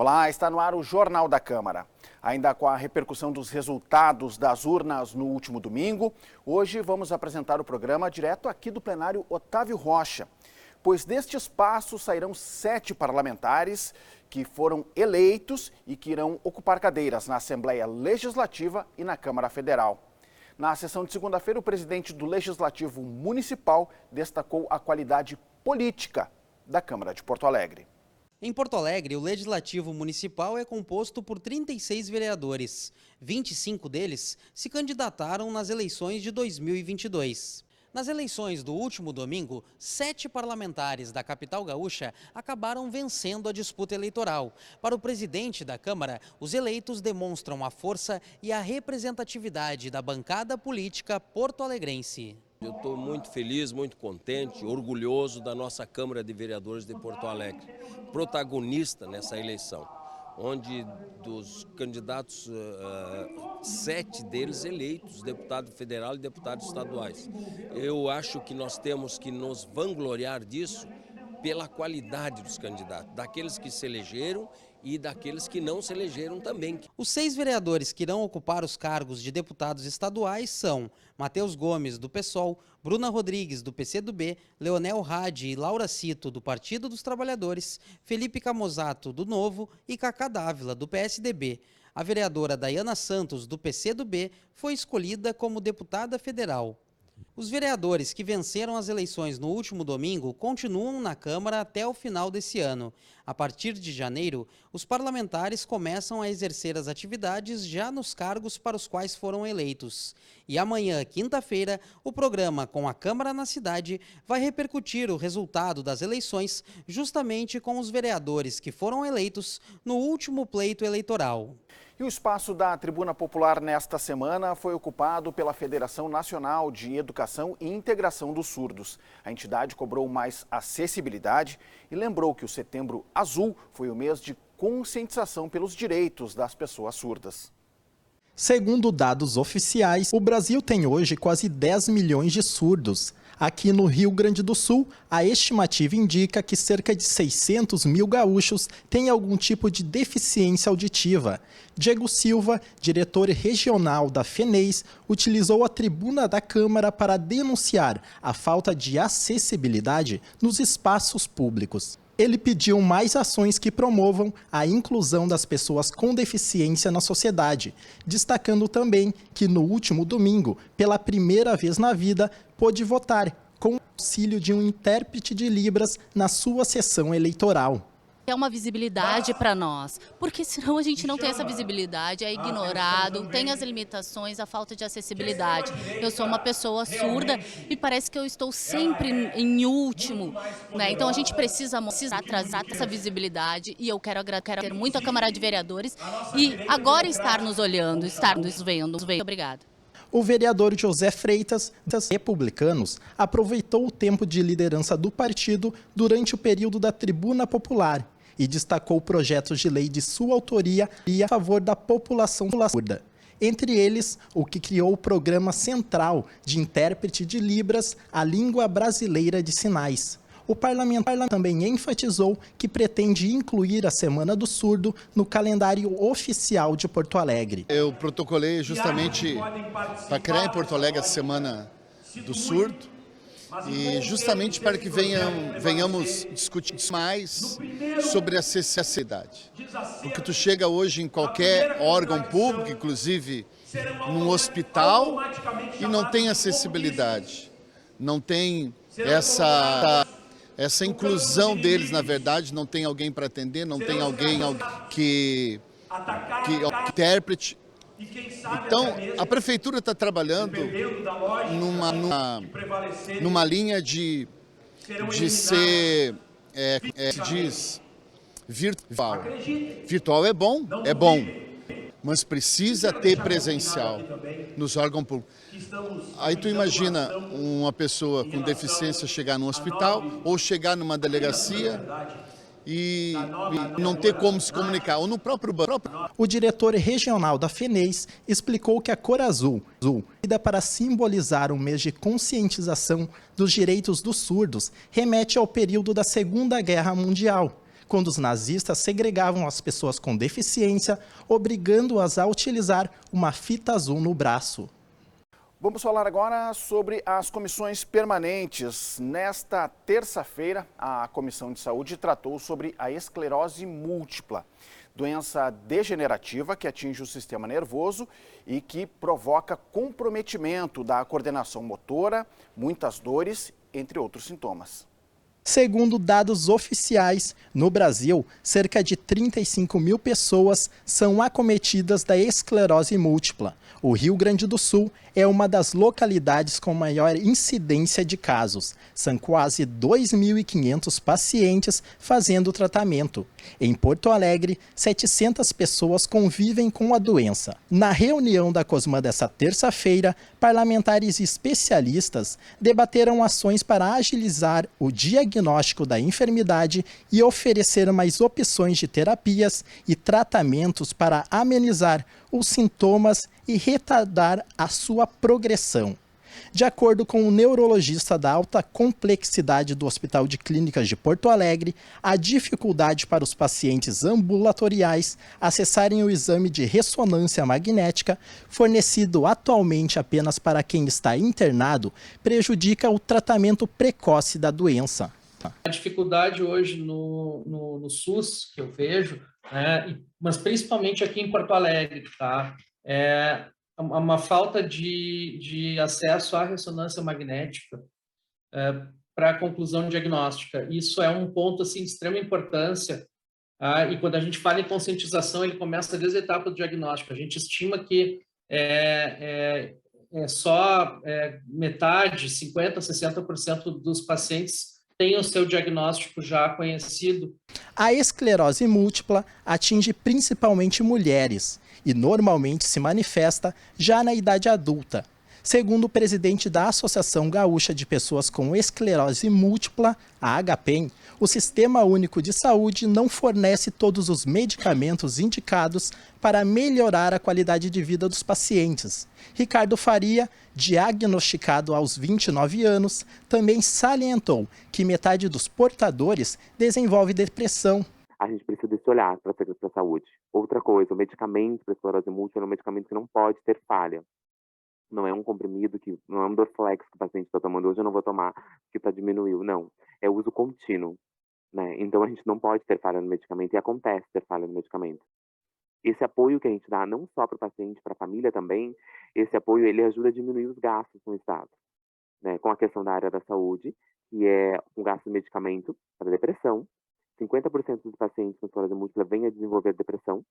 Olá, está no ar o Jornal da Câmara. Ainda com a repercussão dos resultados das urnas no último domingo, hoje vamos apresentar o programa direto aqui do plenário Otávio Rocha. Pois deste espaço sairão 7 parlamentares que foram eleitos e que irão ocupar cadeiras na Assembleia Legislativa e na Câmara Federal. Na sessão de segunda-feira, o presidente do Legislativo Municipal destacou a qualidade política da Câmara de Porto Alegre. Em Porto Alegre, o Legislativo Municipal é composto por 36 vereadores. 25 deles se candidataram nas eleições de 2022. Nas eleições do último domingo, 7 parlamentares da capital gaúcha acabaram vencendo a disputa eleitoral. Para o presidente da Câmara, os eleitos demonstram a força e a representatividade da bancada política porto-alegrense. Eu estou muito feliz, muito contente, orgulhoso da nossa Câmara de Vereadores de Porto Alegre, protagonista nessa eleição, onde dos candidatos, 7 deles eleitos, deputado federal e deputados estaduais. Eu acho que nós temos que nos vangloriar disso pela qualidade dos candidatos, daqueles que se elegeram e daqueles que não se elegeram também. Os 6 vereadores que irão ocupar os cargos de deputados estaduais são Matheus Gomes, do PSOL, Bruna Rodrigues, do PCdoB, Leonel Hadi e Laura Cito, do Partido dos Trabalhadores, Felipe Camozato, do Novo e Cacá Dávila, do PSDB. A vereadora Dayana Santos, do PCdoB, foi escolhida como deputada federal. Os vereadores que venceram as eleições no último domingo continuam na Câmara até o final desse ano. A partir de janeiro, os parlamentares começam a exercer as atividades já nos cargos para os quais foram eleitos. E amanhã, quinta-feira, o programa Com a Câmara na Cidade vai repercutir o resultado das eleições justamente com os vereadores que foram eleitos no último pleito eleitoral. E o espaço da Tribuna Popular nesta semana foi ocupado pela Federação Nacional de Educação e Integração dos Surdos. A entidade cobrou mais acessibilidade e lembrou que o Setembro Azul foi o mês de conscientização pelos direitos das pessoas surdas. Segundo dados oficiais, o Brasil tem hoje quase 10 milhões de surdos. Aqui no Rio Grande do Sul, a estimativa indica que cerca de 600 mil gaúchos têm algum tipo de deficiência auditiva. Diego Silva, diretor regional da FENEIS, utilizou a tribuna da Câmara para denunciar a falta de acessibilidade nos espaços públicos. Ele pediu mais ações que promovam a inclusão das pessoas com deficiência na sociedade, destacando também que no último domingo, pela primeira vez na vida, pôde votar com o auxílio de um intérprete de Libras na sua sessão eleitoral. É uma visibilidade para nós, porque senão a gente não tem essa visibilidade, é ignorado, tem as limitações, a falta de acessibilidade. Eu sou uma pessoa surda e parece que eu estou sempre em último, né? Então a gente precisa trazer essa visibilidade e eu quero agradecer muito a Câmara de Vereadores e agora estar nos olhando, estar nos vendo. Obrigada. O vereador José Freitas, das Republicanos, aproveitou o tempo de liderança do partido durante o período da Tribuna Popular e destacou projetos de lei de sua autoria a favor da população surda. Entre eles, o que criou o Programa Central de Intérprete de Libras, a Língua Brasileira de Sinais. O parlamentar também enfatizou que pretende incluir a Semana do Surdo no calendário oficial de Porto Alegre. Eu protocolei justamente para criar em Porto Alegre a Semana do Surdo e justamente para que venhamos discutir mais sobre a acessibilidade. Porque tu chega hoje em qualquer órgão público, inclusive num hospital, e não tem acessibilidade, não tem essa inclusão deles, na verdade, não tem alguém para atender, não tem alguém que intérprete. Então, a prefeitura está trabalhando numa linha de ser, virtual. Virtual é bom, mas precisa ter presencial nos órgãos públicos. Aí tu imagina uma pessoa com deficiência chegar num hospital ou chegar numa delegacia e não ter como se comunicar, ou no próprio banco. O diretor regional da FENEIS explicou que a cor azul é para simbolizar um mês de conscientização dos direitos dos surdos, remete ao período da Segunda Guerra Mundial, quando os nazistas segregavam as pessoas com deficiência, obrigando-as a utilizar uma fita azul no braço. Vamos falar agora sobre as comissões permanentes. Nesta terça-feira, a Comissão de Saúde tratou sobre a esclerose múltipla, doença degenerativa que atinge o sistema nervoso e que provoca comprometimento da coordenação motora, muitas dores, entre outros sintomas. Segundo dados oficiais, no Brasil, cerca de 35 mil pessoas são acometidas da esclerose múltipla. O Rio Grande do Sul é uma das localidades com maior incidência de casos. São quase 2.500 pacientes fazendo tratamento. Em Porto Alegre, 700 pessoas convivem com a doença. Na reunião da COSMAN dessa terça-feira, parlamentares e especialistas debateram ações para agilizar o diagnóstico da enfermidade e oferecer mais opções de terapias e tratamentos para amenizar os sintomas e retardar a sua progressão. De acordo com o neurologista da alta complexidade do Hospital de Clínicas de Porto Alegre, a dificuldade para os pacientes ambulatoriais acessarem o exame de ressonância magnética, fornecido atualmente apenas para quem está internado, prejudica o tratamento precoce da doença. A dificuldade hoje no SUS, que eu vejo, mas principalmente aqui em Porto Alegre, tá? É uma falta de acesso à ressonância magnética para a conclusão diagnóstica. Isso é um ponto assim, de extrema importância, e quando a gente fala em conscientização, ele começa desde a etapa do diagnóstico. A gente estima que só metade, 50%, 60% dos pacientes tem o seu diagnóstico já conhecido. A esclerose múltipla atinge principalmente mulheres e normalmente se manifesta já na idade adulta. Segundo o presidente da Associação Gaúcha de Pessoas com Esclerose Múltipla, a AGAPEM, o Sistema Único de Saúde não fornece todos os medicamentos indicados para melhorar a qualidade de vida dos pacientes. Ricardo Faria, diagnosticado aos 29 anos, também salientou que metade dos portadores desenvolve depressão. A gente precisa desse olhar para a saúde. Outra coisa, o medicamento para esclerose múltipla é um medicamento que não pode ter falha. Não é um comprimido, não é um Dorflex que o paciente está tomando, hoje eu não vou tomar porque para diminuir. Não, é uso contínuo, né? Então a gente não pode ter falha no medicamento e acontece ter falha no medicamento. Esse apoio que a gente dá, não só para o paciente, para a família também, esse apoio ele ajuda a diminuir os gastos no Estado, né? Com a questão da área da saúde, que é o gasto de medicamento para depressão. 50% dos pacientes com esclerose múltipla vêm a desenvolver depressão.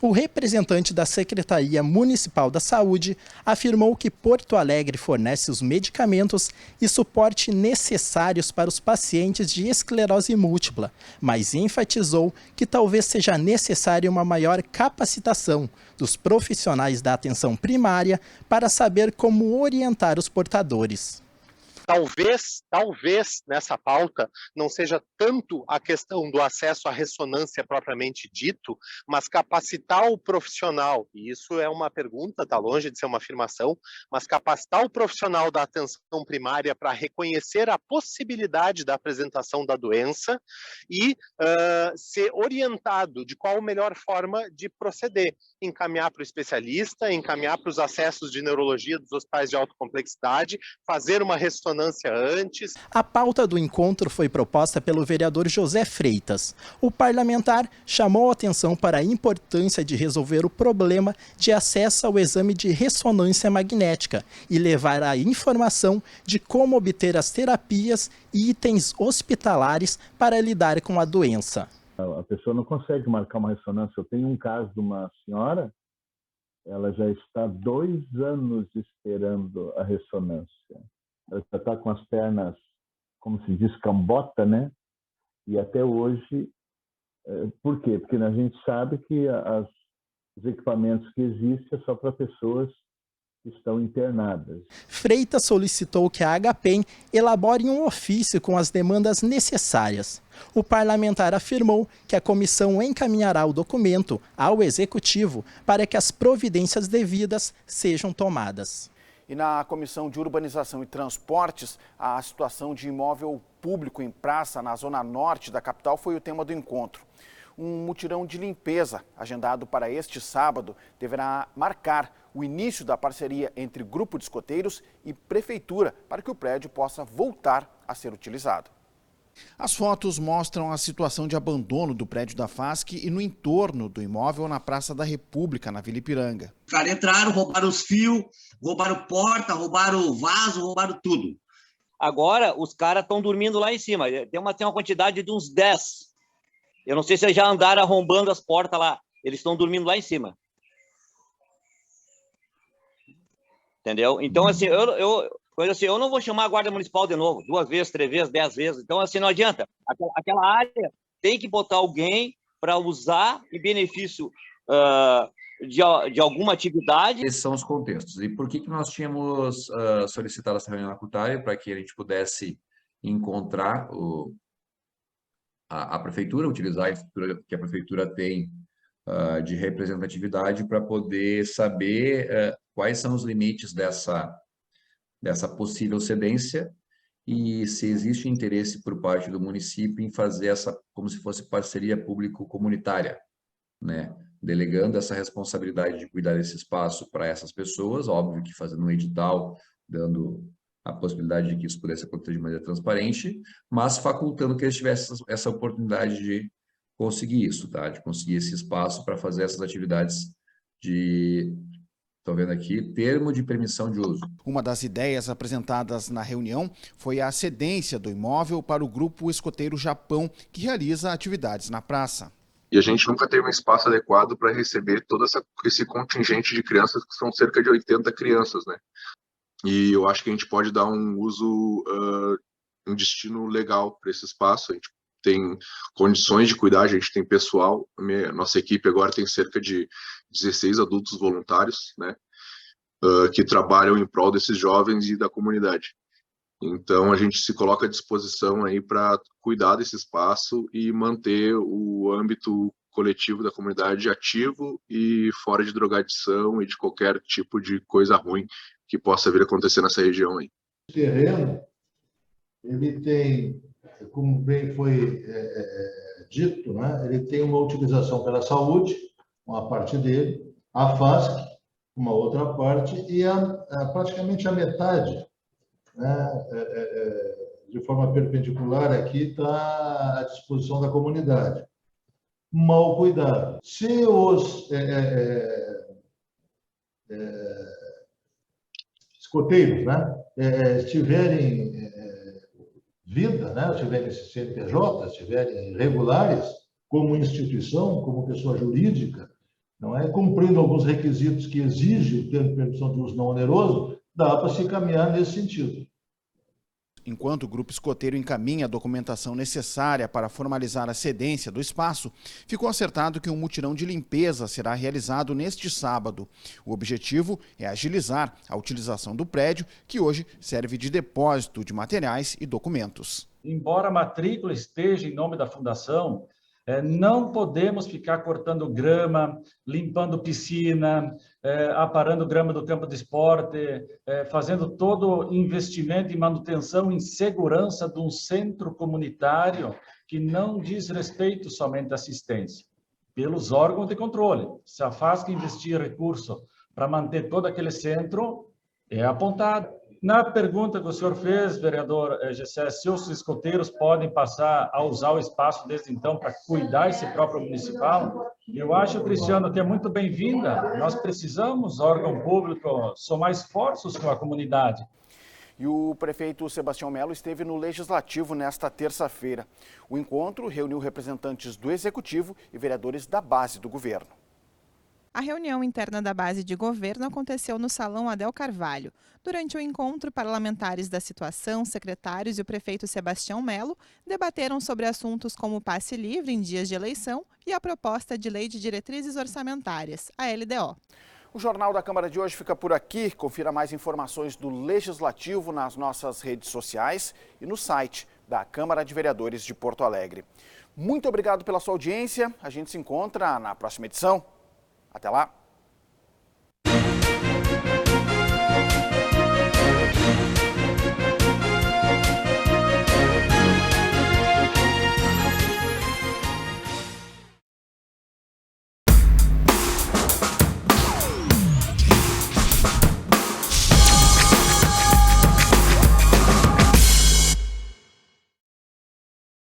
O representante da Secretaria Municipal da Saúde afirmou que Porto Alegre fornece os medicamentos e suporte necessários para os pacientes de esclerose múltipla, mas enfatizou que talvez seja necessária uma maior capacitação dos profissionais da atenção primária para saber como orientar os portadores. Talvez nessa pauta não seja tanto a questão do acesso à ressonância propriamente dito, mas capacitar o profissional, e isso é uma pergunta, está longe de ser uma afirmação, mas capacitar o profissional da atenção primária para reconhecer a possibilidade da apresentação da doença e ser orientado de qual a melhor forma de proceder, encaminhar para o especialista, encaminhar para os acessos de neurologia dos hospitais de alta complexidade, fazer uma ressonância antes. A pauta do encontro foi proposta pelo vereador José Freitas. O parlamentar chamou a atenção para a importância de resolver o problema de acesso ao exame de ressonância magnética e levar a informação de como obter as terapias e itens hospitalares para lidar com a doença. A pessoa não consegue marcar uma ressonância. Eu tenho um caso de uma senhora, ela já está 2 anos esperando a ressonância. Ela já está com as pernas, como se diz, cambota, né? E até hoje, por quê? Porque a gente sabe que os equipamentos que existem é só para pessoas que estão internadas. Freitas solicitou que a AGAPEM elabore um ofício com as demandas necessárias. O parlamentar afirmou que a comissão encaminhará o documento ao Executivo para que as providências devidas sejam tomadas. E na Comissão de Urbanização e Transportes, a situação de imóvel público em praça na zona norte da capital foi o tema do encontro. Um mutirão de limpeza, agendado para este sábado, deverá marcar o início da parceria entre grupo de escoteiros e prefeitura para que o prédio possa voltar a ser utilizado. As fotos mostram a situação de abandono do prédio da FASC e no entorno do imóvel na Praça da República, na Vila Ipiranga. Os caras entraram, roubaram os fios, roubaram porta, roubaram o vaso, roubaram tudo. Agora, os caras estão dormindo lá em cima. Tem uma quantidade de uns 10. Eu não sei se já andaram arrombando as portas lá. Eles estão dormindo lá em cima. Entendeu? Então, assim, eu não vou chamar a Guarda Municipal de novo, 2 vezes, 3 vezes, 10 vezes. Então, assim, não adianta. Aquela área tem que botar alguém para usar em benefício de alguma atividade. Esses são os contextos. E por que nós tínhamos solicitado essa reunião na CUTAI? Para que a gente pudesse encontrar a prefeitura, utilizar a estrutura que a prefeitura tem de representatividade para poder saber quais são os limites dessa possível cedência e se existe interesse por parte do município em fazer essa como se fosse parceria público-comunitária, né? Delegando essa responsabilidade de cuidar desse espaço para essas pessoas, óbvio que fazendo um edital, dando a possibilidade de que isso pudesse acontecer de maneira transparente, mas facultando que eles tivessem essa oportunidade de conseguir isso, tá? De conseguir esse espaço para fazer essas atividades de... Estou vendo aqui, termo de permissão de uso. Uma das ideias apresentadas na reunião foi a cedência do imóvel para o Grupo Escoteiro Japão, que realiza atividades na praça. E a gente nunca teve um espaço adequado para receber todo esse contingente de crianças, que são cerca de 80 crianças, né? E eu acho que a gente pode dar um uso, um destino legal para esse espaço. A gente tem condições de cuidar, a gente tem pessoal. Nossa equipe agora tem cerca de 16 adultos voluntários, né? Que trabalham em prol desses jovens e da comunidade. Então, a gente se coloca à disposição aí para cuidar desse espaço e manter o âmbito coletivo da comunidade ativo e fora de drogadição e de qualquer tipo de coisa ruim que possa vir a acontecer nessa região aí. O terreno, ele tem, como bem foi dito, né, ele tem uma utilização pela saúde, uma parte dele, a FASC, uma outra parte, e praticamente a metade, né, de forma perpendicular aqui, está à disposição da comunidade. Mal cuidado. Se os escoteiros, né, tiverem vida, né, tiverem CNPJ, estiverem regulares, como instituição, como pessoa jurídica, não é, cumprindo alguns requisitos que exige o termo de permissão de uso não oneroso, dá para se caminhar nesse sentido. Enquanto o Grupo Escoteiro encaminha a documentação necessária para formalizar a cedência do espaço, ficou acertado que um mutirão de limpeza será realizado neste sábado. O objetivo é agilizar a utilização do prédio, que hoje serve de depósito de materiais e documentos. Embora a matrícula esteja em nome da Fundação, não podemos ficar cortando grama, limpando piscina, aparando grama do campo de esporte, fazendo todo investimento em manutenção em segurança de um centro comunitário que não diz respeito somente à assistência, pelos órgãos de controle. Se a FASC investir recurso para manter todo aquele centro, é apontado. Na pergunta que o senhor fez, vereador Gessé, se os escoteiros podem passar a usar o espaço desde então para cuidar esse próprio municipal, eu acho, Cristiano, que é muito bem-vinda. Nós precisamos, órgão público, somar esforços com a comunidade. E o prefeito Sebastião Melo esteve no Legislativo nesta terça-feira. O encontro reuniu representantes do Executivo e vereadores da base do governo. A reunião interna da base de governo aconteceu no Salão Adel Carvalho. Durante o encontro, parlamentares da situação, secretários e o prefeito Sebastião Melo debateram sobre assuntos como o passe livre em dias de eleição e a proposta de lei de diretrizes orçamentárias, a LDO. O Jornal da Câmara de hoje fica por aqui. Confira mais informações do Legislativo nas nossas redes sociais e no site da Câmara de Vereadores de Porto Alegre. Muito obrigado pela sua audiência. A gente se encontra na próxima edição. Até lá!